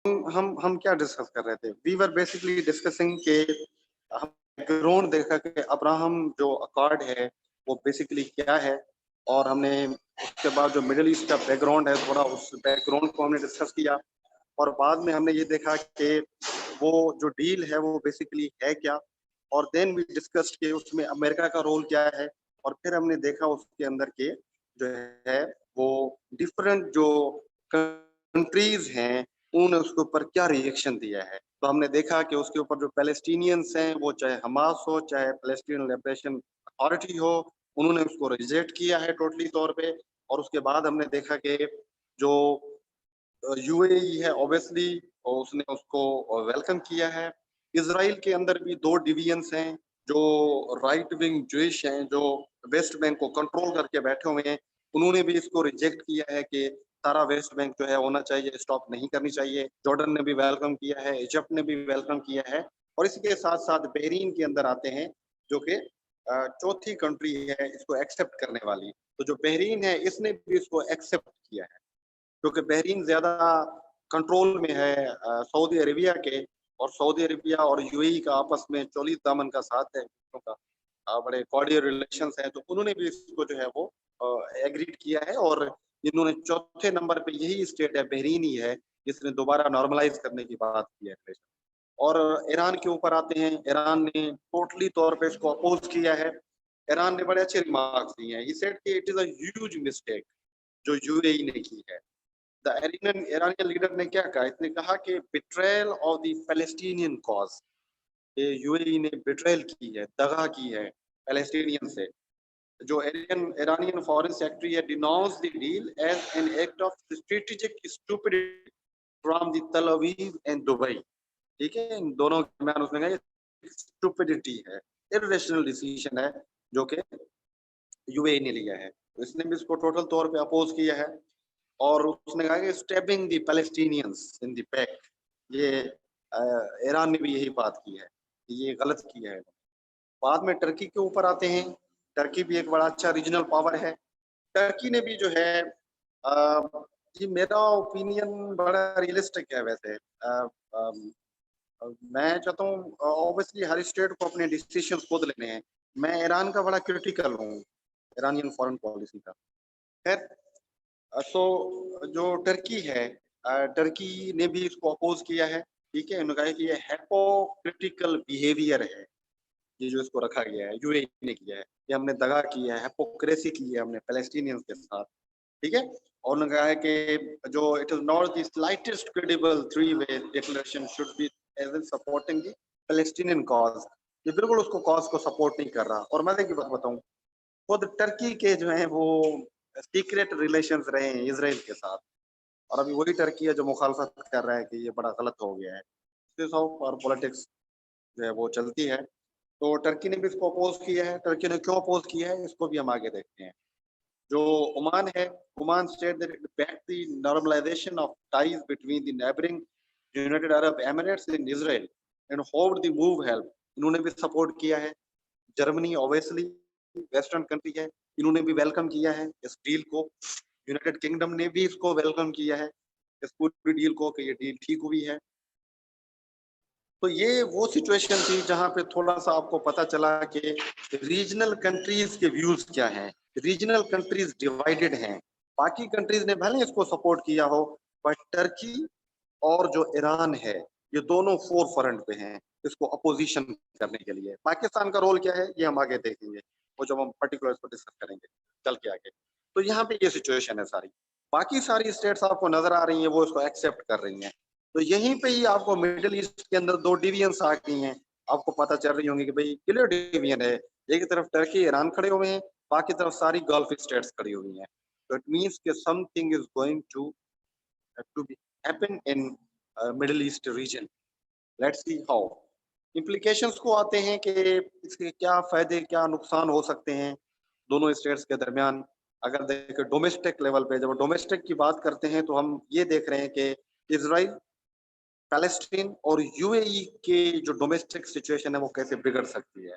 हम क्या डिस्कस कर रहे थे? वी वर बेसिकली डिस्कसिंग के हम बैकग्राउंड देखा कि अब्राहम जो अकॉर्ड है वो बेसिकली क्या है, और हमने उसके बाद जो मिडिल ईस्ट का बैकग्राउंड है थोड़ा उस बैकग्राउंड को हमने डिस्कस किया, और बाद में हमने ये देखा कि वो जो डील है वो बेसिकली है क्या, और देन वी डिस्कस्ड कि उसमें अमेरिका का रोल क्या है, और फिर हमने देखा उसके अंदर के जो है वो डिफरेंट जो कंट्रीज हैं उन्होंने उसके ऊपर क्या रिएक्शन दिया है। तो हमने देखा कि उसके ऊपर जो पैलेस्टीनियंस हैं, वो चाहे हमास हो चाहे पैलेस्टीनियन लिबरेशन अथॉरिटी हो, उन्होंने उसको रिजेक्ट किया है टोटली तौर पे। और उसके बाद हमने देखा कि जो यूएई है ऑब्वियसली उसने उसको वेलकम किया है। इसराइल के अंदर भी दो डिवीजन्स हैं, जो राइट विंग जुइश हैं जो वेस्ट बैंक को कंट्रोल करके बैठे हुए हैं, उन्होंने भी इसको रिजेक्ट किया है कि सारा वेस्ट बैंक जो है होना चाहिए, स्टॉप नहीं करनी चाहिए। जॉर्डन ने भी वेलकम किया है, इजिप्ट ने भी वेलकम किया है, और इसके साथ साथ बहरीन के अंदर आते हैं जो कि चौथी कंट्री है इसको एक्सेप्ट करने वाली। तो जो बहरीन है इसने भी इसको एक्सेप्ट किया है, क्योंकि बहरीन ज्यादा कंट्रोल में है सऊदी अरेबिया के, और सऊदी अरेबिया और यूएई का आपस में चौली दामन का साथ है, उनका बड़े कॉर्डियल रिलेशंस हैं, तो उन्होंने भी इसको जो है वो एग्रीड किया है। और इन्होंने चौथे नंबर पे यही स्टेट है बहरीन ही है जिसने दोबारा नॉर्मलाइज करने की बात की है। और ईरान के ऊपर आते हैं, ईरान ने टोटली तौर पे इसको अपोज किया है। ईरान ने बड़े अच्छे रिमार्क्स दिए हैं, ही सेड कि it is a huge mistake जो यूएई ने की है। द इरानियन लीडर ने क्या कहा, इसने कहा कि betrayal of the Palestinian cause, ये यूएई ने बिट्रेयल की है, दगा की है पैलेस्टीनियन से। जो ईरानियन फॉरेन सेक्रेटरी है denounce the deal as an act of strategic stupidity from the Tel Aviv and Dubai. ठीक है, इन दोनों के दरमियान उसने कहा स्टूपिडिटी है, इरेशनल डिसीजन है जो कि यूएई ने लिया है, तो इसने भी इसको टोटल तौर पे अपोज किया है। और उसने कहा कि stepping the Palestinians in the back, ये ईरान ने भी यही बात की है कि ये गलत किया है। बाद में टर्की के ऊपर आते हैं, टर्की भी एक बड़ा अच्छा रीजनल पावर है। टर्की ने भी जो है जी मेरा ओपिनियन बड़ा रियलिस्टिक है वैसे। मैं चाहता हूँ ऑब्वियसली हर स्टेट को अपने डिसीजन खुद लेने हैं। मैं ईरान का बड़ा क्रिटिकल हूँ, ईरानियन फॉरेन पॉलिसी का। खैर, तो जो टर्की है, टर्की ने भी इसको अपोज किया है। ठीक है, उन्होंने कहा कि ये हैपोक्रिटिकल बिहेवियर है, ये जो इसको रखा गया है यूएई ने किया है, ये हमने दगा किया है, हिपोक्रेसी की है हमने पैलेस्टीनियंस के साथ। ठीक है, और उन्होंने कहा है कि जो it is not the slightest credible three way declaration should be as in supporting the Palestinian cause, ये बिल्कुल उसको कॉज को सपोर्ट नहीं कर रहा। और मैं की बात बताऊं, खुद टर्की के जो है वो सीक्रेट रिलेशंस रहे हैं इसराइल के साथ, और अभी वही टर्की है जो मुखालफत कर रहा है कि ये बड़ा गलत हो गया है। और पॉलिटिक्स जो है वो चलती है। तो टर्की ने भी इसको अपोज किया है। टर्की ने क्यों अपोज किया है इसको भी हम आगे देखते हैं। जो ओमान है, Oman state that it back the normalisation of ties between the neighbouring United Arab Emirates in Israel and hoped the move help, इन्होंने भी सपोर्ट किया है। जर्मनी ऑब्वियसली वेस्टर्न कंट्री है, इन्होंने भी वेलकम किया है इस डील को। यूनाइटेड किंगडम ने भी इसको वेलकम किया है इस पूरी डील को, कि ये डील ठीक हुई है। तो ये वो सिचुएशन थी जहां पे थोड़ा सा आपको पता चला कि रीजनल कंट्रीज के व्यूज क्या हैं। रीजनल कंट्रीज डिवाइडेड हैं, बाकी कंट्रीज ने भले इसको सपोर्ट किया हो, बट टर्की और जो ईरान है ये दोनों फोर फ्रंट पे हैं इसको अपोजिशन करने के लिए। पाकिस्तान का रोल क्या है ये हम आगे देखेंगे, वो जब हम पर्टिकुलर इसको डिस्कस करेंगे चल के आगे। तो यहाँ पे ये सिचुएशन है सारी, बाकी सारी स्टेट्स आपको नजर आ रही हैं वो इसको एक्सेप्ट कर रही हैं। तो यहीं पे ही आपको मिडिल ईस्ट के अंदर दो डिवीजन्स आ गई हैं, आपको पता चल रही होंगी कि भाई क्लियर डिवीजन है। एक तरफ टर्की ईरान खड़े हुए हैं, बाकी तरफ सारी गल्फ स्टेट्स खड़ी हुई हैं। तो इट मींस कि something is going to be happen in Middle East region. Let's see how. Implications को आते हैं कि इसके क्या फायदे क्या नुकसान हो सकते हैं दोनों स्टेट्स के दरमियान। अगर देखें डोमेस्टिक लेवल पे, जब डोमेस्टिक की बात करते हैं तो हम ये देख रहे हैं कि इसराइल, पैलेस्टीन और यूएई के जो डोमेस्टिक सिचुएशन है वो कैसे बिगड़ सकती है।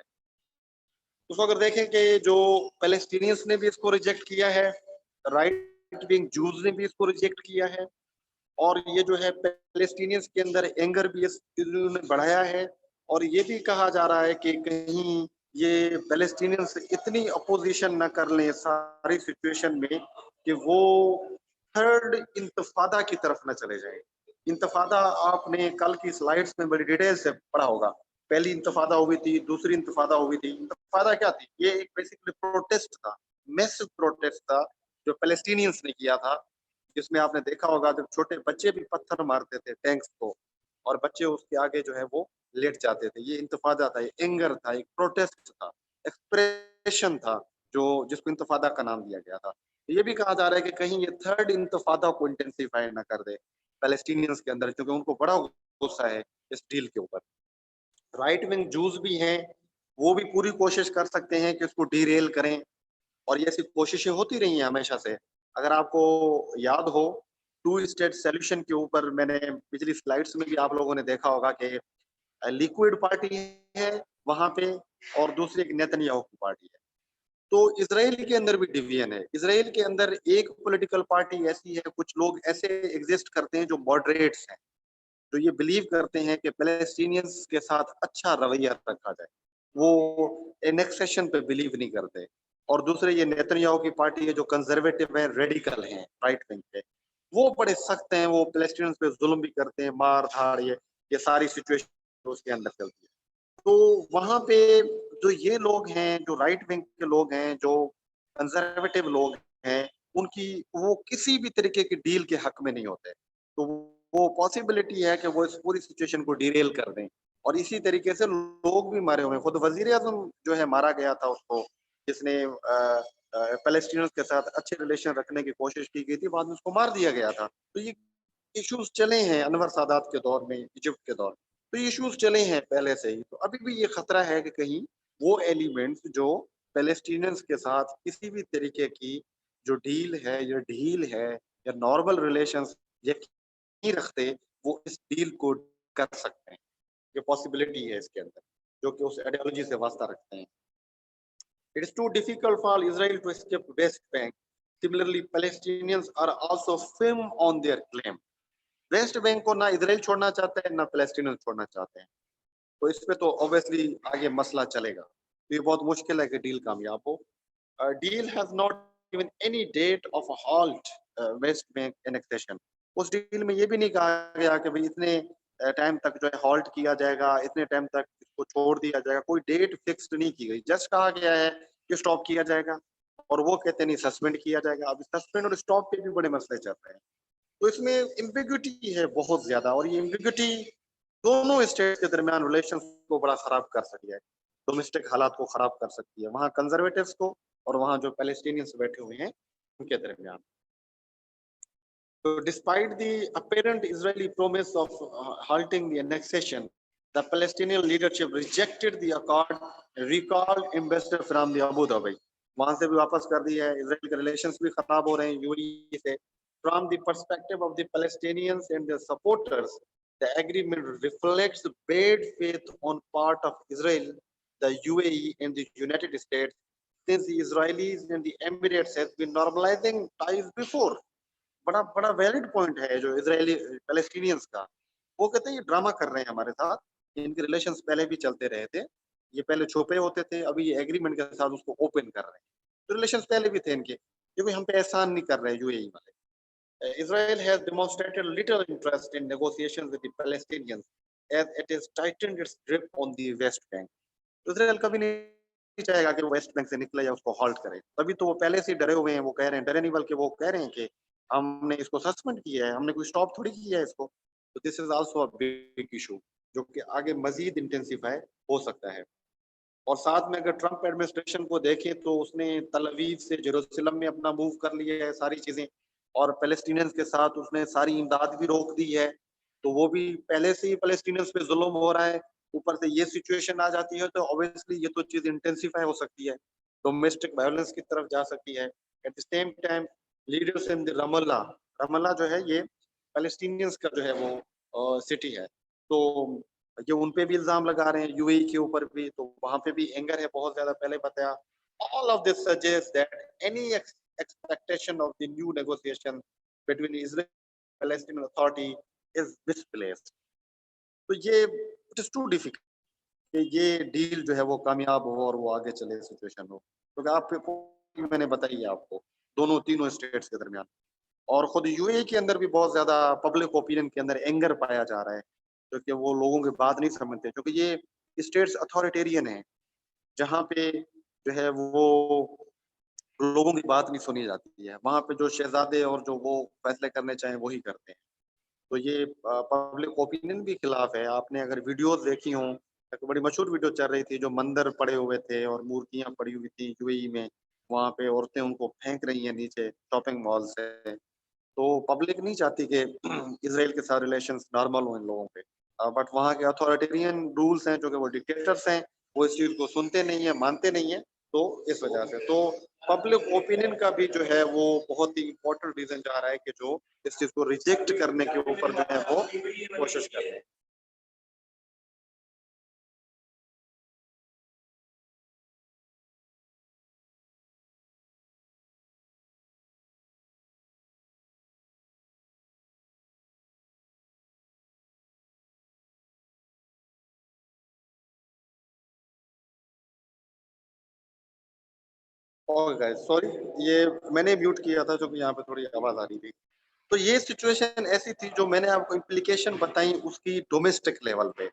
उसको अगर देखें कि जो पैलेस्टीनियंस ने भी इसको रिजेक्ट किया है, राइट विंग जूज ने भी इसको रिजेक्ट किया है, और ये जो है पैलेस्टीनियंस के अंदर एंगर भी इन्होंने बढ़ाया है, और ये भी कहा जा रहा है कि कहीं ये पैलेस्टीनियंस इतनी अपोजिशन न कर लें सारी सिचुएशन में कि वो थर्ड इंतफादा की तरफ न चले जाए। इंतफादा आपने कल की स्लाइड्स में बड़ी डिटेल से पढ़ा होगा। पहली इंतफादा हुई थी, दूसरी इंतफादा हुई थी। इंतफादा क्या थी? ये एक बेसिकली प्रोटेस्ट था, मैसिव प्रोटेस्ट था जो पैलेस्टीनियंस ने किया था, जिसमें आपने देखा होगा जब छोटे बच्चे भी पत्थर मारते थे टैंक्स को, और बच्चे उसके आगे जो है वो लेट जाते थे। ये इंतफादा था, ये एंगर था, एक प्रोटेस्ट था, एक्सप्रेशन था, जो जिसको इंतफादा का नाम दिया गया था। ये भी कहा जा रहा है कि कहीं ये थर्ड इंतफादा को इंटेंसिफाई ना कर दे पैलेस्टीनियंस के अंदर, क्योंकि उनको बड़ा गुस्सा है इस डील के ऊपर। राइट विंग जूस भी हैं, वो भी पूरी कोशिश कर सकते हैं कि उसको डीरेल करें, और ये ऐसी कोशिशें होती रही हैं हमेशा से। अगर आपको याद हो, टू स्टेट सॉल्यूशन के ऊपर मैंने पिछली स्लाइड्स में भी आप लोगों ने देखा होगा कि लिक्विड पार्टी है वहां पे, और दूसरी एक नेतन्याहू की पार्टी है। तो इसराइल के अंदर भी डिवीजन है। इसराइल के अंदर एक पॉलिटिकल पार्टी ऐसी है, कुछ लोग ऐसे एग्जिस्ट करते हैं जो मॉडरेट्स हैं, जो ये बिलीव करते हैं कि पैलेस्टीनियंस के साथ अच्छा रवैया रखा जाए, वो एनेक्सेशन पे बिलीव नहीं करते। और दूसरे ये नेतन्याहू की पार्टी है जो कंजर्वेटिव है, रेडिकल हैं, राइट विंग पे, वो बड़े सख्त हैं, वो पैलेस्टीनियंस पे जुल्म भी करते हैं, मार धाड़, ये सारी सिचुएशन उसके अंदर चलती है। तो वहां पे जो ये लोग हैं, जो राइट विंग के लोग हैं, जो कंजर्वेटिव लोग हैं, उनकी वो किसी भी तरीके की डील के हक में नहीं होते। तो वो पॉसिबिलिटी है कि वो इस पूरी सिचुएशन को डिरेल कर दें, और इसी तरीके से लोग भी मारे हुए हैं। खुद वजीर आजम जो है मारा गया था उसको, जिसने पैलेस्टीनियंस के साथ अच्छे रिलेशन रखने की कोशिश की गई थी, बाद में उसको मार दिया गया था। तो ये इश्यूज चले हैं अनवर सादात के दौर में, इजिप्ट के दौर में, तो ये इश्यूज चले हैं पहले से ही। तो अभी भी ये खतरा है कि कहीं वो एलिमेंट्स जो पैलेस्टीनियंस के साथ किसी भी तरीके की जो डील है या ढील है या नॉर्मल रिलेशंस ये नहीं रखते, वो इस डील को कर सकते हैं। ये पॉसिबिलिटी है इसके अंदर, जो कि उस आइडियोलॉजी से वास्ता रखते हैं। It is too difficult for Israel to escape West Bank. Similarly Palestinians are also firm on their claim. West Bank को ना इसराइल छोड़ना चाहता है, ना पैलेस्टीनियंस छोड़ना चाहते हैं। तो इस पे तो ऑब्वियसली आगे मसला चलेगा। तो ये बहुत मुश्किल है कि डील कामयाब हो। Deal has not given any date of a halt West Bank annexation. उस डील में ये भी नहीं कहा गया कि भाई इतने टाइम तक जो है हॉल्ट किया जाएगा, इतने टाइम तक इसको छोड़ दिया जाएगा, कोई डेट फिक्स्ड नहीं की गई। जस्ट कहा गया है कि स्टॉप किया जाएगा, और वो कहते नहीं सस्पेंड किया जाएगा। अब सस्पेंड और स्टॉप के भी बड़े मसले चल रहे हैं। तो इसमें एम्बिग्युइटी है बहुत ज्यादा, और ये एम्बिग्युइटी दोनों स्टेट के दरमियान रिलेशन को बड़ा खराब कर सकती है, डोमेस्टिक हालात को खराब कर सकती है, वहाँ कंजर्वेटिव्स को और वहाँ जो पैलेस्टीनियंस बैठे हुए हैं उनके दरमियान। So despite the apparent Israeli promise of halting the annexation, the Palestinian leadership rejected the accord, recalled ambassador from the Abu Dhabi. वहां से भी वापस कर दिया है। इसराइल के रिलेशंस भी खराब हो रहे हैं यूएई से। From the perspective of the Palestinians and their supporters, the agreement reflects bad faith on part of Israel, the UAE, and the United States, since the Israelis and the Emirates has been normalizing ties before. बड़ा बड़ा valid point है जो Israeli Palestinians का। वो कहते हैं ये drama कर रहे हैं हमारे साथ, इनके रिलेशंस पहले भी चलते रहे थे, ये पहले छुपे होते थे, अभी ये एग्रीमेंट के साथ उसको ओपन कर रहे हैं। तो रिलेशंस पहले भी थे इनके, ये कोई हम पे एहसान नहीं कर रहे यूएई वाले। Israel has demonstrated little interest in negotiations with the Palestinians as it has tightened its grip on the West Bank. तो इसराइल कभी नहीं चाहेगा कि वो वेस्ट बैंक से निकले या उसको हॉल्ट करे। तभी तो वो पहले से ही डरे हुए हैं, वो कह रहे हैं, डरे नहीं बल्कि वो कह रहे हैं कि हमने इसको सस्पेंड किया है, हमने कोई स्टॉप थोड़ी किया है इसको। तो this is also a big issue जो कि आगे मजीद इंटेंसिफाई हो सकता है। और साथ में अगर ट्रंप एडमिनिस्ट्रेशन को देखें तो उसने तल अवीव से जेरूसलम में अपना मूव कर लिया है सारी चीजें, और पैलेस्टीनियंस के साथ उसने सारी इमदाद भी रोक दी है। तो वो भी पहले से ही पैलेस्टीनियंस पे जुल्म हो रहा है, ऊपर से ये सिचुएशन आ जाती है तो ऑब्वियसली ये तो चीज इंटेंसिफाई हो सकती है, डोमेस्टिक वायलेंस की तरफ जा सकती है। At the same time leaders in the Ramallah, Ramallah जो है ये पैलेस्टीनियंस का जो है वो सिटी है। तो ये उन पे भी इल्जाम लगा रहे हैं, यूएई के ऊपर भी, तो वहां पे भी एंगर है बहुत ज्यादा, पहले बताया। All of this suggest that any expectation of the new negotiation between Israel Palestinian Authority is misplaced. तो ये इट इज टू डिफिकल्ट कि ये डील जो है वो कामयाब हो और वो आगे चले सिचुएशन हो, क्योंकि आपको मैंने बताई है आपको दोनों तीनों स्टेट्स के दरमियान, और खुद यूएई के अंदर भी बहुत ज्यादा पब्लिक ओपिनियन के अंदर एंगर पाया जा रहा है, क्योंकि वो लोगों की बात नहीं समझते, क्योंकि ये स्टेट्स अथॉरिटेरियन है, जहाँ पे जो है वो लोगों की बात नहीं सुनी जाती है, वहाँ पे जो शहजादे और जो वो फैसले करने चाहें वही करते हैं। तो ये पब्लिक ओपिनियन भी खिलाफ है। आपने अगर वीडियोस देखी हों, एक बड़ी मशहूर वीडियो चल रही थी जो मंदिर पड़े हुए थे और मूर्तियां पड़ी हुई थी यूएई में, वहां पे औरतें उनको फेंक रही हैं नीचे शॉपिंग मॉल से। तो पब्लिक नहीं चाहती कि इसराइल के साथ रिलेशंस नॉर्मल हो इन लोगों के, बट वहाँ के अथॉरिटेरियन रूल्स हैं, जो कि वो डिक्टेटर्स हैं, वो इस चीज को सुनते नहीं है, मानते नहीं है। तो इस वजह से तो पब्लिक ओपिनियन का भी जो है वो बहुत ही इम्पोर्टेंट रीजन जा रहा है कि जो इस चीज को रिजेक्ट करने के ऊपर जो है वो कोशिश कर रहे हैं। और गाइस सॉरी, ये मैंने म्यूट किया था क्योंकि यहाँ पे थोड़ी आवाज आ रही थी। तो ये सिचुएशन ऐसी थी जो मैंने आपको इम्प्लीकेशन बताई उसकी डोमेस्टिक लेवल पे।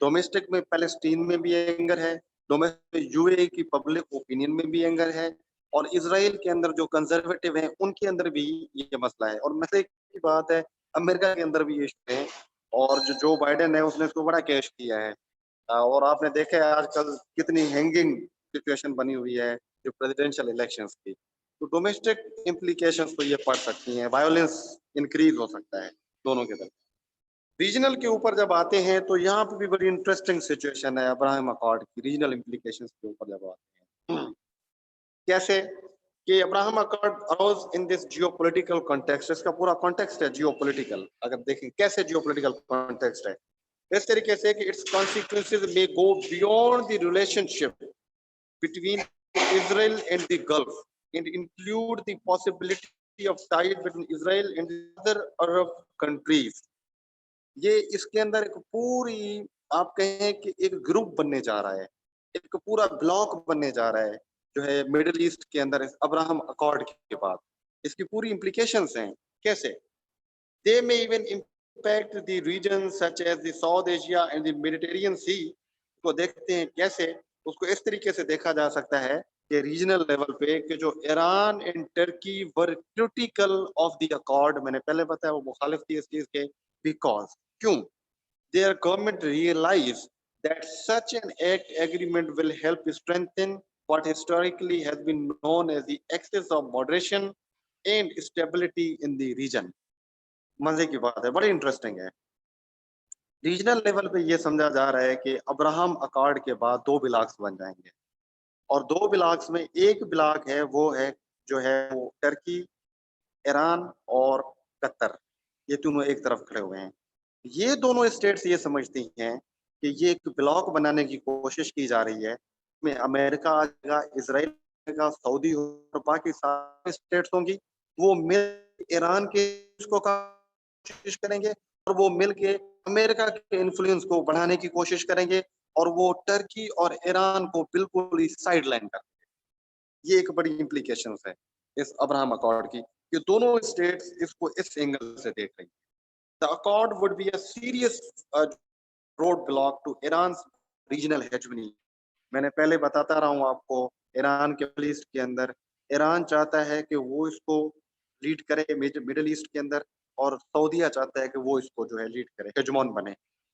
डोमेस्टिक में पैलेस्टीन में भी एंगर है, डोमेस्टिक यूएई की पब्लिक ओपिनियन में भी एंगर है, और इसराइल के अंदर जो कंजर्वेटिव हैं उनके अंदर भी ये मसला है, और मसले की बात है अमेरिका के अंदर भी ये इशू है। और जो बाइडेन है उसने इसको बड़ा कैश किया है। और आपने देखा है आजकल कितनी हैंगिंग सिचुएशन बनी हुई है जो प्रेसिडेंशियल इलेक्शंस की। तो डोमेस्टिक इम्प्लीकेशंस तो ये पड़ सकती हैं, वायोलेंस इंक्रीज हो सकता है दोनों के तरफ। रीजनल के ऊपर जब आते हैं तो यहाँ पे भी बड़ी इंटरेस्टिंग सिचुएशन है अब्राहम अकॉर्ड की रीजनल इम्प्लीकेशंस के ऊपर जब आते हैं। कैसे कि Abraham accord arouse in this geopolitical context, इसका पूरा कॉन्टेक्स्ट है जियोपॉलिटिकल, अगर देखें कैसे जियोपॉलिटिकल कॉन्टेक्स्ट है इस तरीके से कि it's consequences may go beyond the relationship between Israel and the Gulf and include the possibility of ties between Israel and the other Arab countries। ये इसके अंदर एक पूरी आप कहें कि एक ग्रुप बनने जा रहा है, एक पूरा ब्लॉक बनने जा रहा है जो है मिडिल ईस्ट के अंदर अब्राहम अकॉर्ड के बाद। इसकी पूरी इम्प्लीकेशंस हैं कैसे, they may even impact the regions such as the South Asia and the Mediterranean Sea। को देखते हैं कैसे, उसको इस तरीके से देखा जा सकता है कि रीजनल लेवल पे कि जो Iran and Turkey were critical of the accord, मैंने पहले बताया वो मुखालिफ थी इस चीज के, बिकॉज क्यों, their government realize that such an act agreement will help strengthen what historically has been known as the axis of moderation and stability in the region। मजे की बात है, बड़ी इंटरेस्टिंग है। रीजनल लेवल पे ये समझा जा रहा है कि अब्राहम अकॉर्ड के बाद दो ब्लॉक्स बन जाएंगे, और दो ब्लॉक्स में एक ब्लॉक है वो है जो है वो टर्की, ईरान और कतर, ये तीनों एक तरफ खड़े हुए हैं। ये दोनों स्टेट्स ये समझती हैं कि ये एक ब्लॉक बनाने की कोशिश की जा रही है, में अमेरिका आ जाएगा, इसराइल आएगा, सऊदी और बाकी सारे स्टेट्स होंगी, वो मिल ईरान के उसको कोशिश करेंगे, और वो मिल के अमेरिका के इन्फ्लुएंस को बढ़ाने की कोशिश करेंगे, और वो टर्की और ईरान को बिल्कुल ही साइड लाइन कर। ये एक बड़ी इम्प्लीकेशन है इस अब्राहम अकॉर्ड की, कि दोनों स्टेट्स इसको इस एंगल से देख रही हैं। The accord would be a serious road block to Iran regional hegemony. मैंने पहले बताता रहा हूँ आपको, ईरान के मिडिल ईस्ट के अंदर ईरान चाहता है कि वो इसको लीड करे मिडिल ईस्ट के अंदर, और सऊदीया चाहता है कि वो इसको जो है लीड करे, हेजमोन बने।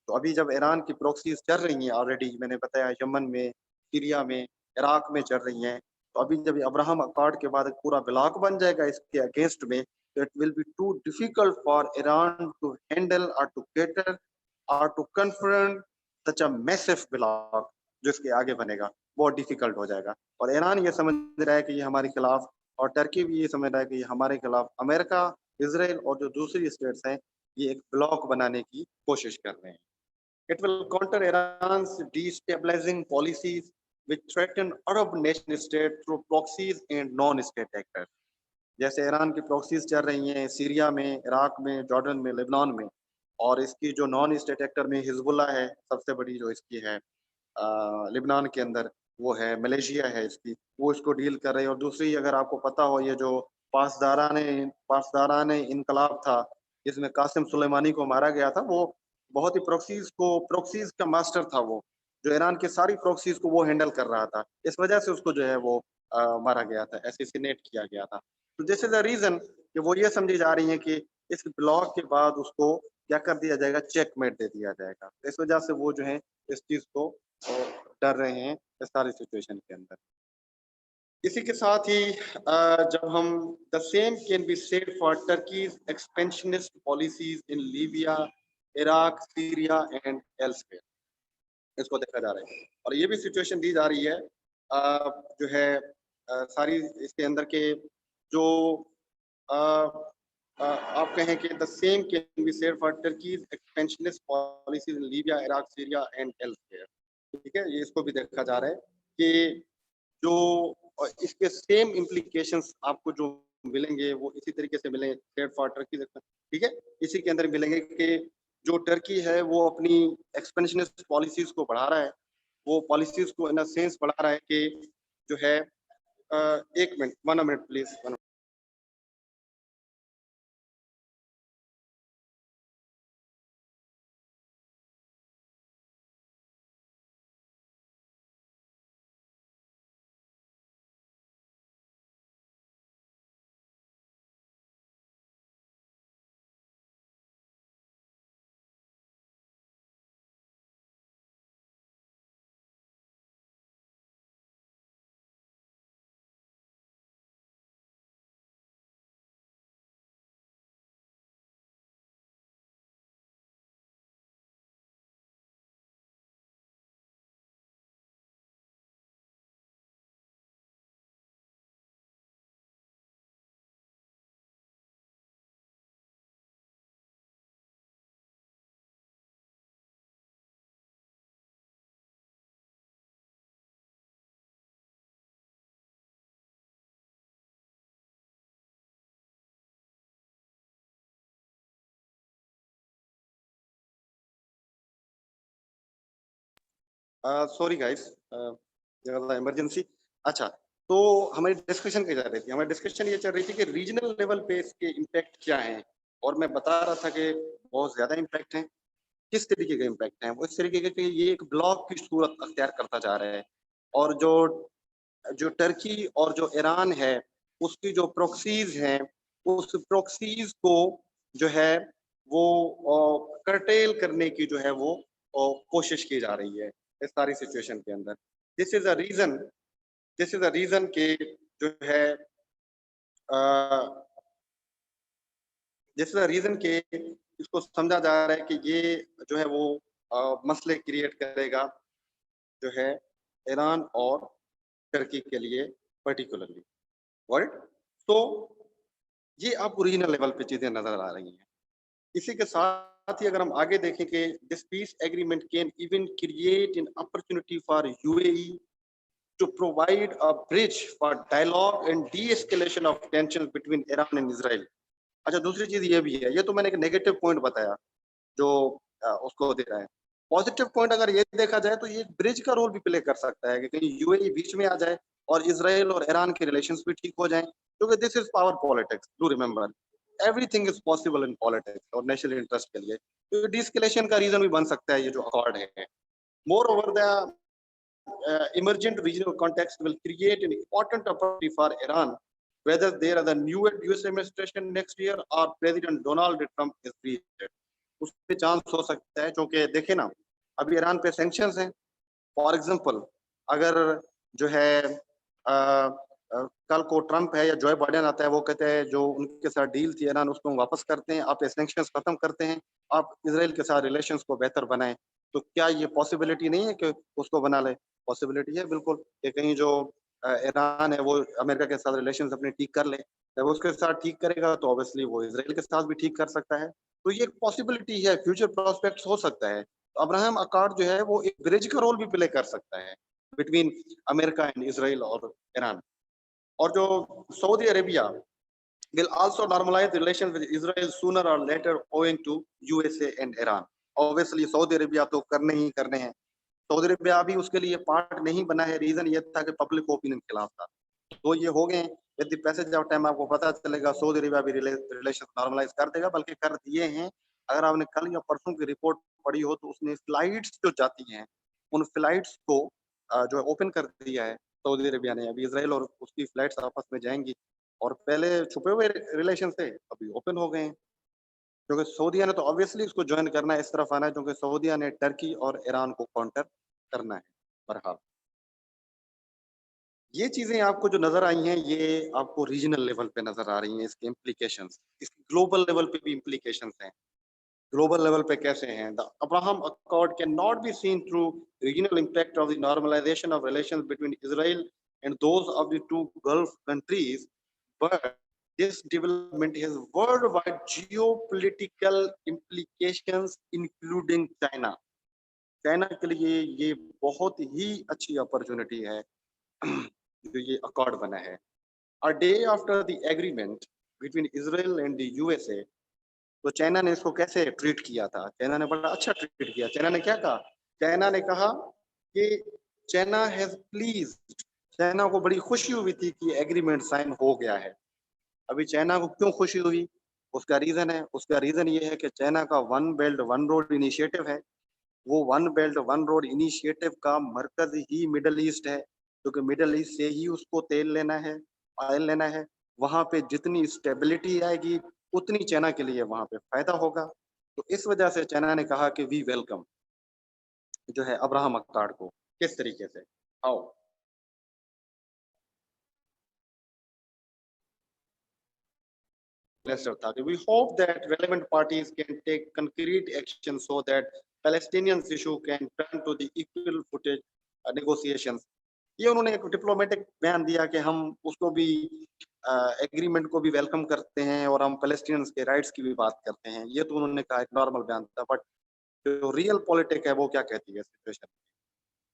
तो अभी जब ईरान की प्रॉक्सीज चल रही हैं ऑलरेडी, मैंने बताया यमन में, सीरिया में, इराक में चल रही हैं, तो अभी जब अब्राहम अकॉर्ड के बाद एक पूरा ब्लॉक बन जाएगा इसके अगेंस्ट में, तो it will be too difficult for Iran to handle और टू कैटर और to confront such a massive bloc जो इसके आगे बनेगा, बहुत डिफिकल्ट हो जाएगा। और ईरान ये समझ रहा है कि ये हमारे खिलाफ, और टर्की भी ये समझ रहा है कि ये हमारे खिलाफ, अमेरिका, इसराइल और जो दूसरी स्टेट्स हैं ये एक ब्लॉक बनाने की कोशिश कर रहे हैं। It will counter Iran's destabilizing policies which threaten Arab nation state through proxies and non-state actors। जैसे ईरान की प्रॉक्सीज चल रही हैं सीरिया में, इराक में, जॉर्डन में, लेबनान में, और इसकी जो नॉन स्टेट एक्टर में हिजबुल्लाह है, सबसे बड़ी जो इसकी है लेबनान के अंदर, वो है मलेशिया है इसकी, वो इसको डील कर रही है। और दूसरी, अगर आपको पता हो, ये जो पासदारान इनकलाब था, जिसमें कासिम सुलेमानी को मारा गया था, वो बहुत ही प्रॉक्सीज का मास्टर था वो, जो ईरान की सारी प्रॉक्सीज को वो हैंडल कर रहा था। इस वजह से उसको जो है वो मारा गया था, एसेसिनेट किया गया था। तो दिस इज द रीजन कि वो ये समझी जा रही है कि इस ब्लॉक के बाद उसको क्या कर दिया जाएगा, चेकमेट दे दिया जाएगा। इस वजह से वो जो है इस चीज को डर रहे हैं इस सारी सिचुएशन के अंदर। इसी के साथ ही जब हम the same can be said for Turkey's expansionist policies in Libya, Iraq, Syria and elsewhere, इसको देखा जा रहा है। और ये भी सिचुएशन दी जा रही है जो है सारी इसके अंदर के जो आप कहें कि the same can be said for Turkey's expansionist policies in Libya, Iraq, Syria and elsewhere. ठीक है, ये इसको भी देखा जा रहा है कि जो इसके सेम इम्प्लीकेशंस आपको जो मिलेंगे वो इसी तरीके से मिलेंगे सेड फॉर टर्की। ठीक है, इसी के अंदर मिलेंगे कि जो टर्की है वो अपनी एक्सपेंशनिस्ट पॉलिसीज को बढ़ा रहा है, वो पॉलिसीज को इन अ सेंस बढ़ा रहा है कि जो है एक minute, 1 minute please. Sorry guys, emergency. अच्छा, तो हमारी डिस्कशन क्या चल रही थी? हमारी डिस्कशन ये चल रही थी कि रीजनल लेवल पे इसके इम्पैक्ट क्या हैं, और मैं बता रहा था कि बहुत ज्यादा इम्पैक्ट हैं। किस तरीके के इम्पैक्ट हैं? वो इस तरीके के कि ये एक ब्लॉक की सूरत अख्तियार करता जा रहा है, और जो जो टर्की और जो ईरान है, उसकी जो प्रोक्सीज हैं, उस प्रोक्सीज को जो है वो कर्टेल करने की जो है वो कोशिश की जा रही है इस सारी सिचुएशन के अंदर। This is a reason this is a reason के जो है दिस इज अ रीजन के इसको समझा जा रहा है कि ये जो है वो मसले क्रिएट करेगा जो है ईरान और टर्की के लिए पर्टिकुलरली वर्ल्ड। तो ये आपको रीजनल लेवल पे चीजें नजर आ रही हैं। इसी के साथ ही अगर हम आगे देखें कि this piece agreement can even create an opportunity for UAE to provide a bridge for dialogue and de-escalation of tensions between Iran and Israel। अच्छा, दूसरी चीज ये भी है, ये तो मैंने एक नेगेटिव पॉइंट बताया जो उसको दे रहा है। पॉजिटिव पॉइंट अगर ये देखा जाए तो ये ब्रिज का रोल भी प्ले कर सकता है कि कहीं यूएई बीच में आ जाए और इसराइल और ईरान के रिलेशंस भी ठीक हो जाएं, क्योंकि this is power politics, do remember everything is possible in politics और नेशनल इंटरेस्ट के लिए। तो डिस्कलेशन का रीजन भी बन सकता है ये जो अकॉर्ड है। More over the emergent regional context will create an important opportunity for Iran, whether there is a new US administration next year or President Donald Trump is re-elected। उसमें चांस हो सकता है, क्योंकि देखे ना, अभी ईरान पे सैंक्शंस हैं। फॉर एग्जांपल, अगर जो है कल को ट्रम्प है या जो बाइडेन आता है, वो कहते हैं जो उनके साथ डील थी ईरान उसको वापस करते हैं, आप सैंक्शंस खत्म करते हैं, आप इसराइल के साथ रिलेशंस को बेहतर बनाएं, तो क्या ये पॉसिबिलिटी नहीं है कि उसको बना ले? पॉसिबिलिटी है बिल्कुल, कि कहीं जो ईरान है वो अमेरिका के साथ रिलेशंस अपने ठीक कर ले। जब उसके साथ ठीक करेगा तो ऑब्वियसली वो इसराइल के साथ भी ठीक कर सकता है। तो ये एक पॉसिबिलिटी है, फ्यूचर प्रोस्पेक्ट्स हो सकता है। तो अब्राहम अकॉर्ड जो है वो एक ब्रिज का रोल भी प्ले कर सकता है बिटवीन अमेरिका एंड इसराइल और ईरान। और जो Saudi Arabia will also normalize relations with Israel sooner or later owing to USA and Iran. Obviously Saudi Arabia तो करने ही करने हैं। सऊदी अरेबिया अभी उसके लिए पार्ट नहीं बना है, रीजन ये था कि पब्लिक ओपिनियन के खिलाफ था। तो ये हो गए, with the passage of time आपको पता चलेगा सऊदी अरेबिया भी रिलेशन नॉर्मलाइज कर देगा, बल्कि कर दिए हैं। अगर आपने कल या परसों की रिपोर्ट पढ़ी हो तो उसने फ्लाइट्स जो जाती हैं उन फ्लाइट्स को जो है ओपन कर दिया है सऊदी अरेबिया ने। अभी इसराइल और उसकी फ्लाइट्स आपस में जाएंगी, और पहले छुपे हुए रिलेशन थे, अभी ओपन हो गए हैं। क्योंकि सऊदीया ने तो ऑब्वियसली उसको ज्वाइन करना है, इस तरफ आना है, क्योंकि सऊदीया ने टर्की और ईरान को काउंटर करना है। बहरहाल ये चीजें आपको जो नजर आई हैं, ये आपको रीजनल लेवल पे नजर आ रही हैं, इसके इम्प्लीकेशंस। इसकी ग्लोबल लेवल पे भी इम्प्लीकेशंस हैं। ग्लोबल लेवल पे कैसे हैं? The Abraham Accord can not be seen through regional impact of the normalisation of relations between Israel and those of the two Gulf countries, but this development has worldwide geopolitical implications including China. China के लिए ये बहुत ही अच्छी opportunity है जो ये accord बना है। A day after the agreement between Israel and the USA, तो चाइना ने इसको कैसे ट्रीट किया था? चाइना ने बड़ा अच्छा ट्रीट किया। चाइना ने क्या कहा? चाइना ने कहा कि चाइना हैज प्लीज्ड, चाइना को बड़ी खुशी हुई थी कि एग्रीमेंट साइन हो गया है। अभी चाइना को क्यों खुशी हुई? उसका रीजन है, उसका रीजन ये है कि चाइना का one belt one road initiative है। वो one belt one road initiative का मरकज ही मिडल ईस्ट है, क्योंकि मिडल ईस्ट से ही उसको तेल लेना है, ऑयल लेना है। वहां पे जितनी स्टेबिलिटी आएगी उतनी चाइना के लिए वहां पे फायदा होगा। तो इस वजह से चाइना ने कहा कि वी वेलकम जो है अब्राहम अकॉर्ड को। किस तरीके से? How? Minister Thaki. We hope that relevant parties can take concrete action so that Palestinians issue can turn to the equal footage negotiations. ये उन्होंने एक डिप्लोमेटिक बयान दिया कि हम उसको भी एग्रीमेंट को भी वेलकम करते हैं और हम पैलेस्टीनियंस के राइट्स की भी बात करते हैं। ये तो उन्होंने कहा, एक नॉर्मल बयान था, बट जो रियल पॉलिटिक है वो क्या कहती है सिचुएशन,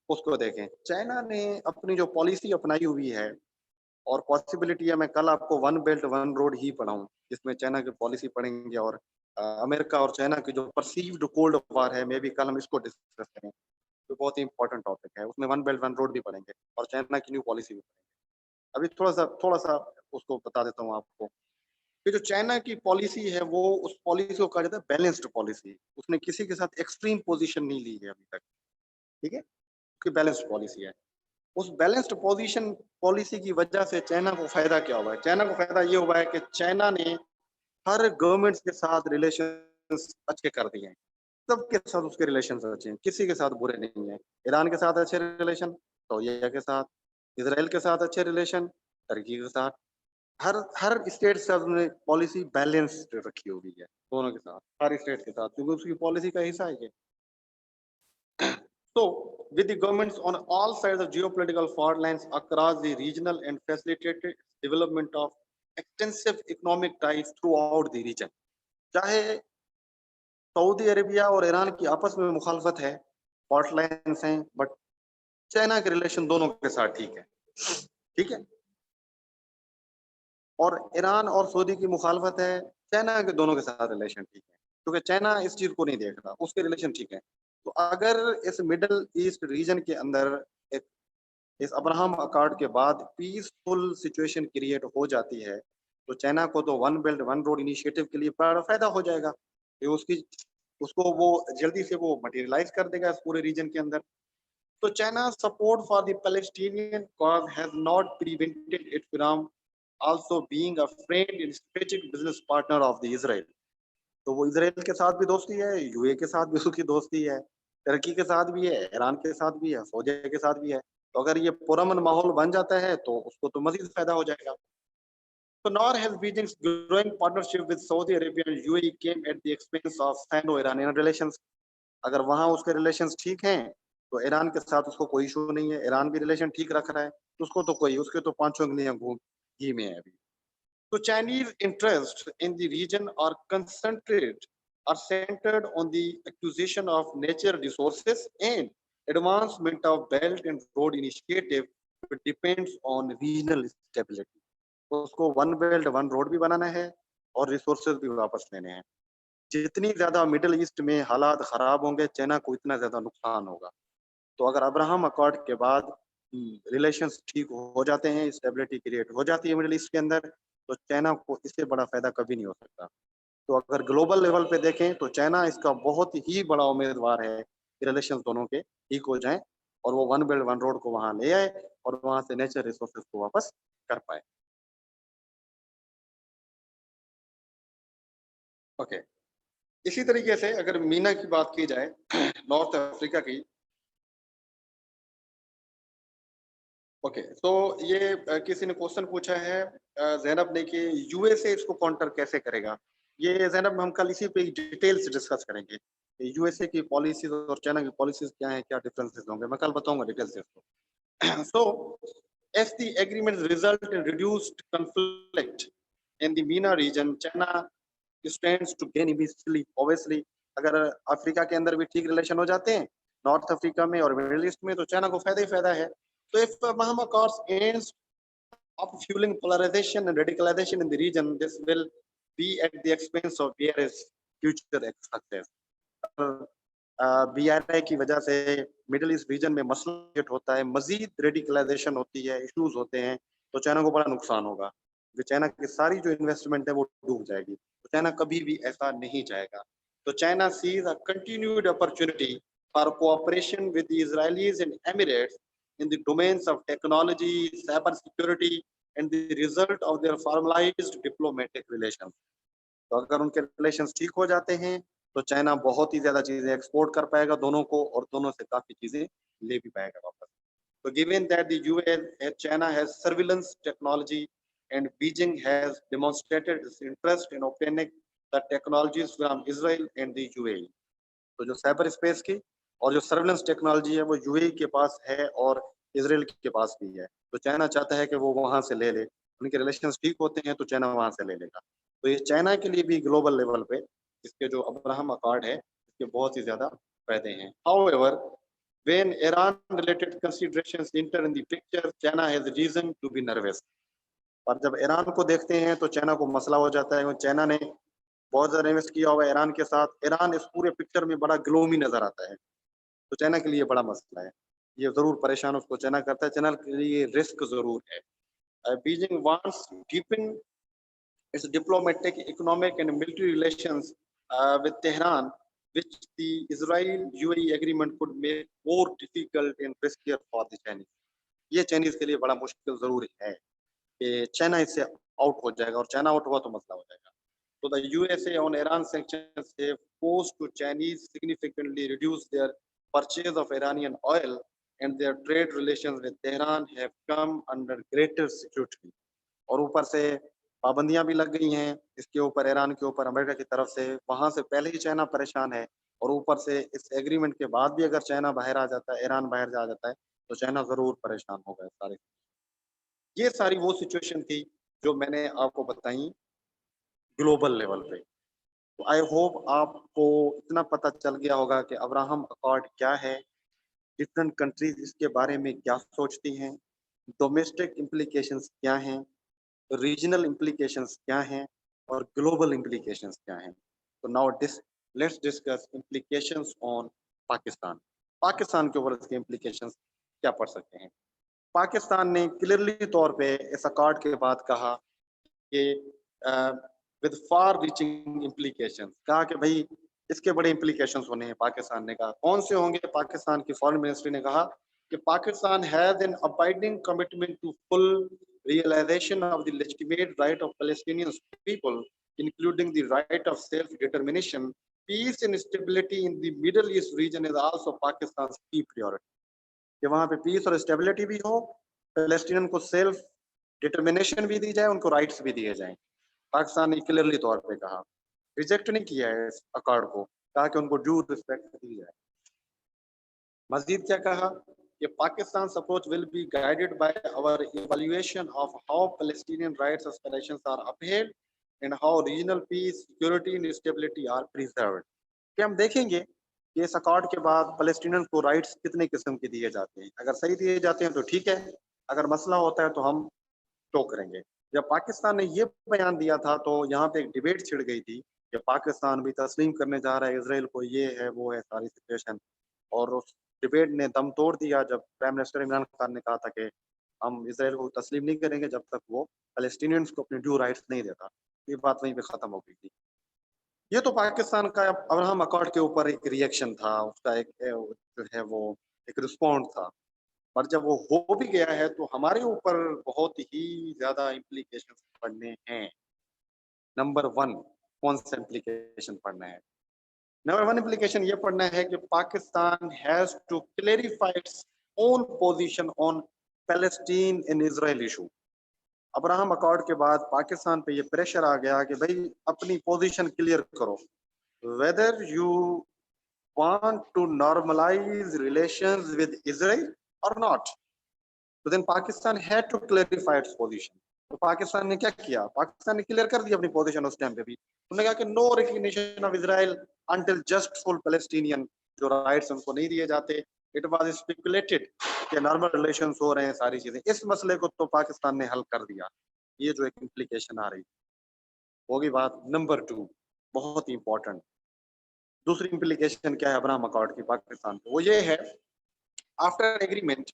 उसको देखें। चाइना ने अपनी जो पॉलिसी अपनाई हुई है, और पॉसिबिलिटी है मैं कल आपको वन बेल्ट वन रोड ही पढ़ाऊं, जिसमें चाइना की पॉलिसी पढ़ेंगे और अमेरिका और चाइना की जो परसीव्ड कोल्ड वॉर है, मे बी कल हम इसको डिस्कस करें। तो बहुत ही इंपॉर्टेंट टॉपिक है, उसमें वन बेल्ट वन रोड भी पढ़ेंगे और चाइना की न्यू पॉलिसी भी पढ़ेंगे। अभी थोड़ा सा उसको बता देता हूँ आपको कि जो चाइना की पॉलिसी है वो, उस पॉलिसी को कहा जाता है बैलेंस्ड पॉलिसी। उसने किसी के साथ एक्सट्रीम पोजीशन नहीं ली है अभी तक, ठीक है, उसकी बैलेंस्ड पॉलिसी है। उस बैलेंस्ड पोजीशन पॉलिसी की वजह से चाइना को फायदा क्या हुआ है? चाइना को फायदा ये हुआ है कि चाइना ने हर गवर्नमेंट्स के साथ रिलेशन अच्छे कर दिए हैं। सबके साथ उसके रिलेशन अच्छे हैं, किसी के साथ बुरे नहीं है। ईरान के साथ अच्छे रिलेशन, सऊदीया के साथ, इसराइल के साथ अच्छे रिलेशन, टर्की के साथ। हर हर स्टेट से उसने पॉलिसी बैलेंस्ड रखी हुई है, दोनों के साथ, हर स्टेट के साथ, क्योंकि उसकी पॉलिसी का हिस्सा है ये। So, with the governments on all sides of geopolitical fault lines across the regional and facilitated development of extensive economic ties throughout the region. चाहे सऊदी अरेबिया और ईरान की आपस में मुखालफत है, फॉल्ट लाइन्स हैं, बट चाइना के relation दोनों के साथ ठीक है, ठीक है। और ईरान और सऊदी की मुखालफत है, चाइना के दोनों के साथ रिलेशन ठीक है, क्योंकि चाइना इस चीज को नहीं देख रहा, उसके रिलेशन ठीक है। तो अगर इस मिडल ईस्ट रीजन के अंदर एक इस अब्राहम अकॉर्ड के बाद पीसफुल सिचुएशन क्रिएट हो जाती है, तो चाइना को तो one belt one road initiative के लिए बड़ा फायदा हो जाएगा। ये उसकी उसको वो जल्दी से वो मटेरियलाइज कर देगा इस पूरे रीजन के अंदर। तो China support for the Palestinian cause has not prevented it from also being a friend and strategic business partner of the Israel. तो वो इजराइल के साथ भी दोस्ती है, यूए के साथ भी उसकी दोस्ती है, टर्की के साथ भी है, ईरान के साथ भी है, सऊदी के साथ भी है। तो अगर ये पुरअमन माहौल बन जाता है तो उसको तो मजीद फायदा हो जाएगा। तो nor has Beijing's growing partnership with Saudi Arabia and UAE came at the expense of Sino-Iranian relations. अगर वहां उसके रिलेशंस ठीक हैं तो ईरान के साथ उसको कोई इशू नहीं है, ईरान भी रिलेशन ठीक रख रहा है, तो उसको तो कोई, उसके तो पांचों उंगलियां घी में है अभी। So Chinese interests in the region are centered on the acquisition of natural resources and advancement of Belt and Road Initiative, which depends on regional stability. उसको वन बेल्ट वन रोड भी बनाना है और रिसोर्सेज भी वापस लेने हैं। जितनी ज़्यादा मिडल ईस्ट में हालात ख़राब होंगे, चाइना को इतना ज़्यादा नुकसान होगा। तो अगर अब्राहम अकॉर्ड के बाद रिलेशंस ठीक हो जाते हैं, स्टेबिलिटी क्रिएट हो जाती है मिडल ईस्ट के अंदर, तो चाइना को इससे बड़ा फ़ायदा कभी नहीं हो सकता। तो अगर ग्लोबल लेवल पे देखें तो चाइना इसका बहुत ही बड़ा उम्मीदवार है कि रिलेशंस दोनों के ठीक हो जाएँ और वो वन बेल्ट वन रोड को वहाँ ले आए और वहाँ से नेचुरल रिसोर्सेज को वापस कर पाए। ओके, इसी तरीके से अगर मीना की बात की जाए नॉर्थ अफ्रीका की। ओके, तो ये किसी ने क्वेश्चन पूछा है ज़ैनब ने कि यूएसए इसको काउंटर कैसे करेगा? ये ज़ैनब हम कल इसी पे डिटेल से डिस्कस करेंगे। यूएसए की पॉलिसीज़ और चाइना की पॉलिसीज़ क्या हैं, क्या डिफरेंसेस होंगे? मैं कल बताऊँगा डिटेल से इसको। So, as the agreement result in reduced conflict in the MENA region, China stands to gain immensely. Obviously, अगर अफ्रीका के अंदर भी ठीक रिलेशन हो जाते हैं, नॉर्थ अफ्रीका में और मिडिल ईस्ट में, तो चाइना को फायदा ही फायदा है। So, if Bahama cause aims of fueling polarization and radicalization in the region, this will be at the expense of BRI's future success. BRI की वजह से मिडिल ईस्ट रीजन में मसला क्रिएट होता है, मजीद रेडिकलाइजेशन होती है, इश्यूज होते हैं, तो चाइना को बड़ा नुकसान होगा। जो चाइना की सारी जो इन्वेस्टमेंट है वो डूब जाएगी, तो चाइना कभी भी ऐसा नहीं चाहेगा। तो China sees a continued opportunity for cooperation with the Israelis and Emirates in the domains of technology, cyber security, and the result of their formalized diplomatic relations. तो अगर उनके रिलेशंस ठीक हो जाते हैं तो चाइना बहुत ही ज्यादा चीजें एक्सपोर्ट कर पाएगा दोनों को और दोनों से काफी चीजें ले भी पाएगा वापस। तो given that the US China has surveillance technology and Beijing has demonstrated it's interest in obtaining the technologies from Israel and the UAE। तो जो साइबर स्पेस की और जो सर्विलेंस टेक्नोलॉजी है वो यूएई के पास है और इसराइल के पास भी है। तो चाइना चाहता है कि वो वहां से ले ले, उनके रिलेशंस ठीक होते हैं तो चाइना वहां से ले लेगा। तो ये चाइना के लिए भी ग्लोबल लेवल पे इसके जो अब्राहम अकॉर्ड है इसके बहुत ही ज्यादा फायदे हैं। However, when Iran related considerations enter in the picture, China has reason to be nervous। और जब ईरान को देखते हैं तो चाइना को मसला हो जाता है, क्योंकि चाइना ने बहुत ज्यादा इन्वेस्ट किया हुआ है ईरान के साथ। ईरान इस पूरे पिक्चर में बड़ा ग्लोमी नजर आता है, तो चाइना के लिए बड़ा मसला है। ये जरूर परेशान उसको चाइना करता है, चाइना के लिए रिस्क जरूर है। Beijing wants to deepen its diplomatic, economic, and military relations with Tehran, which the Israel-UAE agreement could make more difficult and riskier for the Chinese। ये चाइनीज के लिए बड़ा मुश्किल जरूर है कि चाइना इससे आउट हो जाएगा, और चाइना आउट हुआ तो मसला हो जाएगा। So the USA on Iran sanctions have forced to Chinese significantly reduce their purchase of Iranian oil, and their trade relations with Tehran have come under greater scrutiny। और ऊपर से पाबंदियां भी लग गई हैं इसके ऊपर, ईरान के ऊपर अमेरिका की तरफ से। वहां से पहले ही चाइना परेशान है, और ऊपर से इस एग्रीमेंट के बाद भी अगर चाइना बाहर आ जाता है, ईरान बाहर जा जाता है, तो चाइना जरूर परेशान होगा इस सारे। ये सारी वो सिचुएशन थी जो मैंने आपको बताई ग्लोबल लेवल पे। तो आई होप आपको इतना पता चल गया होगा कि अब्राहम अकॉर्ड क्या है, डिफरेंट कंट्रीज इसके बारे में क्या सोचती हैं, डोमेस्टिक इम्प्लीकेशंस क्या हैं, रीजनल इम्प्लीकेशंस क्या हैं, और ग्लोबल इम्प्लीकेशंस क्या हैं। तो now let's discuss implications on Pakistan. Pakistan के ऊपर इसके इम्प्लीकेशंस क्या पड़ सकते हैं। पाकिस्तान ने क्लियरली तौर पे इस अकॉर्ड के बाद कहा कि विद फार रीचिंग इम्प्लीकेशन, कहा कि भाई इसके बड़े इम्प्लीकेशन होने हैं। पाकिस्तान ने कहा कौन से होंगे। पाकिस्तान की फॉरेन मिनिस्ट्री ने कहा कि Pakistan has an abiding commitment to full realization of the legitimate right of Palestinian people, including the right of self-determination. Peace and stability in the Middle East region is also Pakistan's key priority। कि वहां पे piece और stability भी हो, Palestinian को self determination भी दी जाए, उनको राइट्स भी दिए जाएं। पाकिस्तान ने क्लियरली तौर पे कहा, रिजेक्ट नहीं किया है इस अकॉर्ड को, कहा कि उनको ड्यू रिस्पेक्ट दी जाए। मजीद क्या कहा कि Pakistan approach will be guided by our evaluation of how Palestinian rights aspirations are upheld and how regional peace, security and stability are preserved. कि हम देखेंगे कि इस अकॉर्ड के बाद पैलेस्टीनियन को राइट्स कितने किस्म के दिए जाते हैं। अगर सही दिए जाते हैं तो ठीक है, अगर मसला होता है तो हम टो करेंगे। जब पाकिस्तान ने ये बयान दिया था तो यहाँ पे एक डिबेट छिड़ गई थी कि पाकिस्तान भी तस्लीम करने जा रहा है इसराइल को, ये है वो है सारी सिचुएशन। और उस डिबेट ने दम तोड़ दिया जब प्राइम मिनिस्टर इमरान खान ने कहा था कि हम इसराइल को तस्लीम नहीं करेंगे जब तक वो पैलेस्टीनियंस को अपने ड्यू राइट्स नहीं देता। ये बात वहीं पे खत्म हो गई थी। ये तो पाकिस्तान का अब्राहम अकॉर्ड के ऊपर एक रिएक्शन था, उसका एक जो है वो एक रिस्पॉन्ड था। पर जब वो हो भी गया है तो हमारे ऊपर बहुत ही ज़्यादा इम्प्लीकेशंस पड़ने हैं। नंबर 1 कौन सा इम्प्लीकेशन पड़ना है? नंबर 1 इम्प्लीकेशन ये पड़ना है कि Pakistan has to clarify its own position on Palestine in Israel issue. Abraham Accord के बाद पाकिस्तान पे ये प्रेशर आ गया कि भई अपनी पोज़ीशन क्लियर करो। Whether you want to normalize relations with Israel or not. So then Pakistan had to clarify its position. तो पाकिस्तान ने क्या किया? पाकिस्तान ने क्लियर कर दिया अपनी पोजीशन उस टाइम पे भी। उन्होंने कहा कि no recognition of Israel until just full Palestinian, जो राइट्स उनको नहीं दिए जाते। इट वाज स्पेकुलेटेड कि नॉर्मल रिलेशंस हो रहे हैं सारी चीजें। इस मसले को तो पाकिस्तान ने हल कर दिया। ये जो एक इम्प्लीकेशन आ रही होगी बात। नंबर 2 बहुत ही इंपॉर्टेंट, दूसरी इम्प्लीकेशन क्या है अब्राहम अकॉर्ड की पाकिस्तान पे, वो ये है after agreement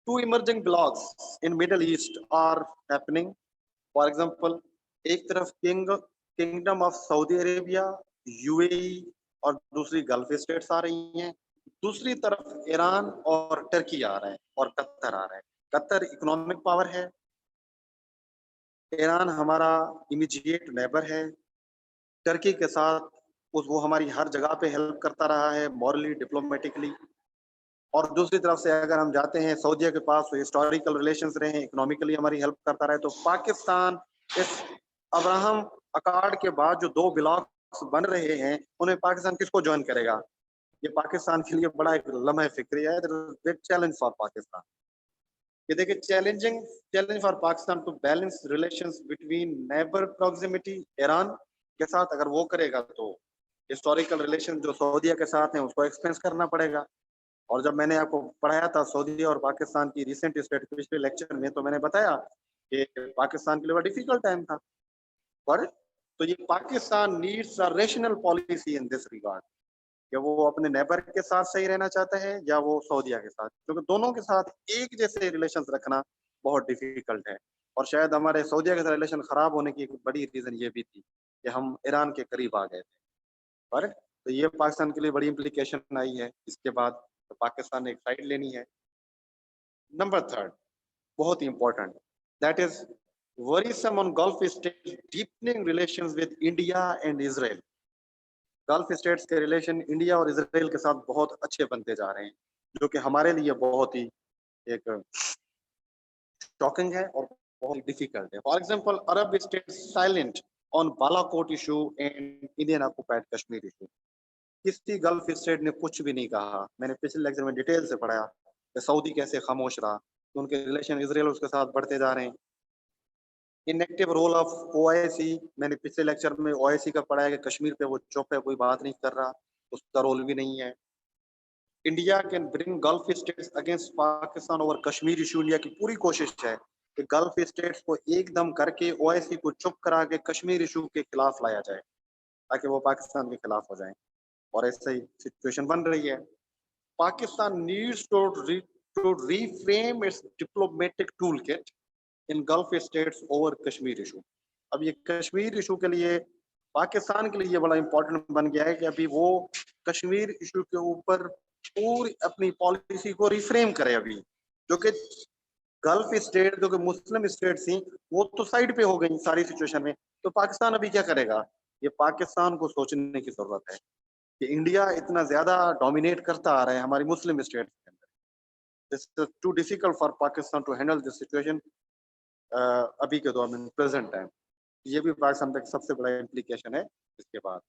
two emerging blocs in Middle East are happening. For example, एक तरफ kingdom of Saudi Arabia, UAE और दूसरी गल्फ स्टेट्स आ रही हैं। दूसरी तरफ ईरान और टर्की आ रहा है और कतर आ रहा है। कतर इकोनॉमिक पावर है, ईरान हमारा इमीडिएट नेबर है, टर्की के साथ उस वो हमारी हर जगह पे हेल्प करता रहा है मॉरली डिप्लोमेटिकली। और दूसरी तरफ से अगर हम जाते हैं सऊदीया के पास, तो हिस्टोरिकल रिलेशंस रहे हैं, इकोनॉमिकली हमारी हेल्प करता रहे। तो पाकिस्तान इस अब्राहम अकॉर्ड के बाद जो 2 ब्लॉक्स बन रहे हैं, उनमें पाकिस्तान किसको जॉइन करेगा? ये पाकिस्तान के लिए बड़ा एक लम्हा फिक्री है, बिग चैलेंज फॉर पाकिस्तान। ये देखिए challenge for Pakistan to balance relations between neighbour proximity Iran के साथ, अगर वो करेगा तो हिस्टोरिकल रिलेशन जो सऊदीया के साथ हैं उसको एक्सपेंस करना पड़ेगा। और जब मैंने आपको पढ़ाया था सऊदी और पाकिस्तान की रिसेंट स्टेट पिछले लेक्चर में, तो मैंने बताया कि पाकिस्तान के लिए बड़ा डिफिकल्ट टाइम था। पर तो ये Pakistan needs a rational policy in this regard, कि वो अपने नेबर के साथ सही रहना चाहता है या वो सऊदीया के साथ, क्योंकि दोनों के साथ एक जैसे रिलेशन रखना बहुत डिफिकल्ट है। और शायद हमारे सऊदीया के साथ रिलेशन खराब होने की एक बड़ी रीजन ये भी थी कि हम ईरान के करीब आ गए थे। पर तो ये पाकिस्तान के लिए बड़ी इम्प्लीकेशन आई है। इसके बाद तो पाकिस्तान ने एक साइड लेनी है। नंबर 3 बहुत ही important, that is worrisome on Gulf states deepening relations with India and Israel. Gulf states के रिलेशन इंडिया और इसराइल के साथ बहुत अच्छे बनते जा रहे हैं, जो कि हमारे लिए बहुत ही एक शॉकिंग है और बहुत डिफिकल्ट है। For example, Arab states silent on Balakot issue and Indian occupied Kashmir issue. किसी गल्फ स्टेट ने कुछ भी नहीं कहा। मैंने पिछले लेक्चर में डिटेल से पढ़ाया कि सऊदी कैसे खामोश रहा, तो उनके रिलेशन इसराइल उसके साथ बढ़ते जा रहे हैं। इनएक्टिव रोल ऑफ ओआईसी, मैंने पिछले लेक्चर में ओआईसी का पढ़ाया कि कश्मीर पे वो चुप है, कोई बात नहीं कर रहा, उसका रोल भी नहीं है। India can bring gulf states against Pakistan over Kashmir issue. India की पूरी कोशिश है कि गल्फ स्टेट्स को एकदम करके ओआईसी को चुप करा के कश्मीर इशू के खिलाफ लाया जाए, ताकि वो पाकिस्तान के खिलाफ हो जाए। और ऐसे ही सिचुएशन बन रही है। Pakistan needs to reframe its diplomatic toolkit in Gulf states over Kashmir issue. अब ये कश्मीर इशू के लिए पाकिस्तान के लिए ये बड़ा इंपॉर्टेंट बन गया है कि अभी वो कश्मीर इशू के ऊपर पूरी अपनी पॉलिसी को रिफ्रेम करे। अभी जो कि गल्फ स्टेट जो कि मुस्लिम स्टेट थी, वो तो साइड पे हो गई सारी सिचुएशन में। तो पाकिस्तान अभी क्या करेगा? ये पाकिस्तान को सोचने की जरूरत है कि इंडिया इतना ज्यादा डोमिनेट करता आ रहा है हमारी मुस्लिम स्टेट के अंदर। This too difficult for Pakistan to handle this situation अभी के दौर में, प्रेजेंट टाइम। ये भी पाकिस्तान का सबसे बड़ा इम्प्लीकेशन है। इसके बाद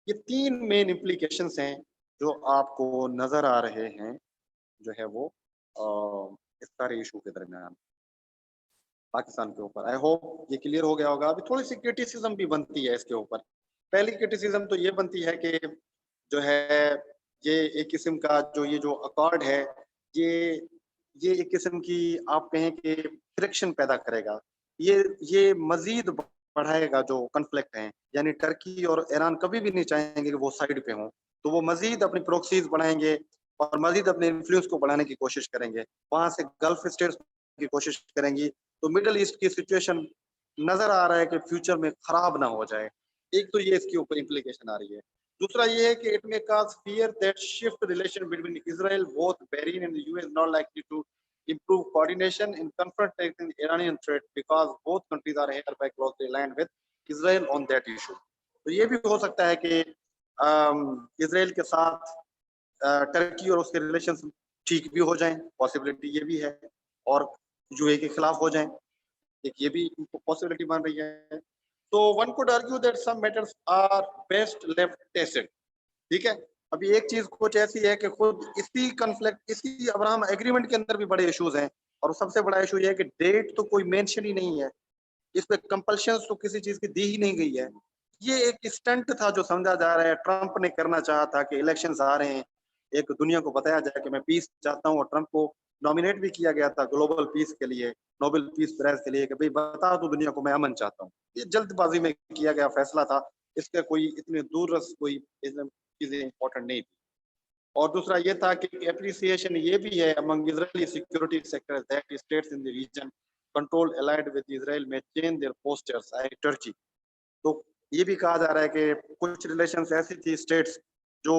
ये 3 मेन इम्प्लीकेशंस हैं जो आपको नजर आ रहे हैं, जो है वो इस सारे इशू के दरमियान पाकिस्तान के ऊपर। आई होप ये क्लियर हो गया होगा। अभी थोड़ी सी क्रिटिसिज्म भी बनती है इसके ऊपर। पहली क्रिटिसिज्म तो ये बनती है कि जो है ये एक किस्म का जो ये जो अकॉर्ड है, ये ये एक किस्म की आप कहें कि फ्रिक्शन पैदा करेगा। ये मजीद बढ़ाएगा जो कन्फ्लिक्ट है, यानी टर्की और ईरान कभी भी नहीं चाहेंगे कि वो साइड पे हों, तो वो मजीद अपनी प्रॉक्सीज बढ़ाएंगे और मजीद अपने इन्फ्लुएंस को बढ़ाने की कोशिश करेंगे, वहां से गल्फ स्टेट्स की कोशिश करेंगी, तो मिडल ईस्ट की सिचुएशन नजर आ रहा है कि फ्यूचर में खराब ना हो जाए। एक तो ये इसके ऊपर इम्प्लीकेशन आ रही है। दूसरा ये है कि it may cause fear that shift relation between Israel both Bahrain and US not likely to improve coordination in confronting Iranian threat because both countries are hereby closely aligned with Israel on that issue. तो ये भी हो सकता है कि Israel के साथ Turkey और उसके रिलेशन ठीक भी हो जाएं, पॉसिबिलिटी ये भी है, और यूए के खिलाफ हो जाएं, एक ये भी पॉसिबिलिटी बन रही है। तो one could argue that some matters are best left tested. ठीक है, अभी एक चीज कुछ ऐसी है कि खुद इसी कन्फ्लिक्ट, इसी अब्राहम एग्रीमेंट के अंदर भी बड़े इश्यूज हैं, और सबसे बड़ा इशू ये है कि डेट तो कोई मेंशन ही नहीं है, इस पे कंपल्शन तो किसी चीज की दी ही नहीं गई है। ये एक स्टंट था जो समझा जा रहा है, ट्रंप ने करना चाहा था कि इलेक्शंस आ रहे हैं, एक दुनिया को बताया जाए कि मैं पीस चाहता हूँ, और ट्रंप को नॉमिनेट भी किया गया था ग्लोबल पीस के लिए, नोबेल पीस प्राइज के लिए, कि भाई बता दो दुनिया को मैं अमन चाहता हूँ। ये जल्दबाजी में किया गया फैसला था, इसका कोई इतने दूर कोई चीजें इंपॉर्टेंट नहीं थी। और दूसरा ये था कि एप्रिसिएशन ये भी है among Israeli security sector that states in the region control allied with Israel में change their postures I Turkey. तो ये भी कहा जा रहा है कि कुछ रिलेशंस ऐसी थी स्टेट्स जो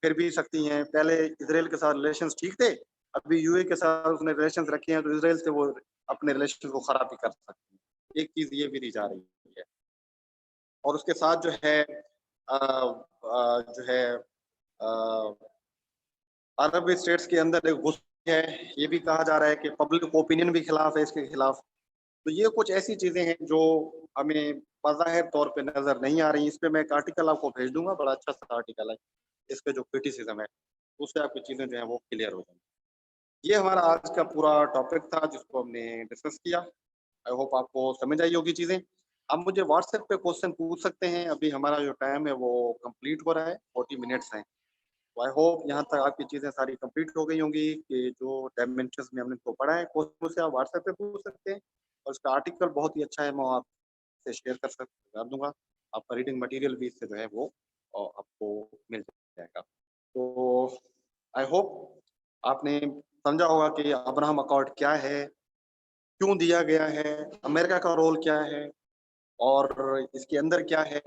फिर भी सकती हैं, पहले इसराइल के साथ रिलेशंस ठीक थे, अभी यूए के साथ उसने रिलेशंस रखे हैं, तो इसराइल से वो अपने रिलेशन को खराब भी कर सकती है। एक चीज ये भी दी जा रही है। और उसके साथ जो है जो है अरब स्टेट्स के अंदर एक गुस्सा है, ये भी कहा जा रहा है कि पब्लिक ओपिनियन भी खिलाफ है इसके खिलाफ। तो ये कुछ ऐसी चीजें हैं जो हमें बाज़ाहिर तौर पे नजर नहीं आ रही। इस पे मैं एक आर्टिकल आपको भेज दूंगा, बड़ा अच्छा सा आर्टिकल है, इस पे जो क्रिटिसिज्म है उससे आपकी चीजें जो है वो क्लियर हो जाएंगी। ये हमारा आज का पूरा टॉपिक था जिसको हमने डिस्कस किया। आई होप आपको समझ आई होगी चीजें। आप मुझे व्हाट्सएप पे क्वेश्चन पूछ सकते हैं, अभी हमारा जो टाइम है वो कंप्लीट हो रहा है, 40 मिनट्स हैं। तो आई होप यहाँ तक आपकी चीजें सारी कंप्लीट हो गई होंगी कि जो डायमेंशंस में हमने इसको पढ़ा है, क्वेश्चन से आप व्हाट्सएप पे पूछ सकते हैं, और उसका आर्टिकल बहुत ही अच्छा है, मैं आपसे शेयर कर दूंगा। आपका रीडिंग मटेरियल भी इससे जो है वो आपको मिल जाएगा। तो आई होप आपने समझा होगा कि अब्राहम अकॉर्ड क्या है, क्यों दिया गया है, अमेरिका का रोल क्या है, और इसके अंदर क्या है,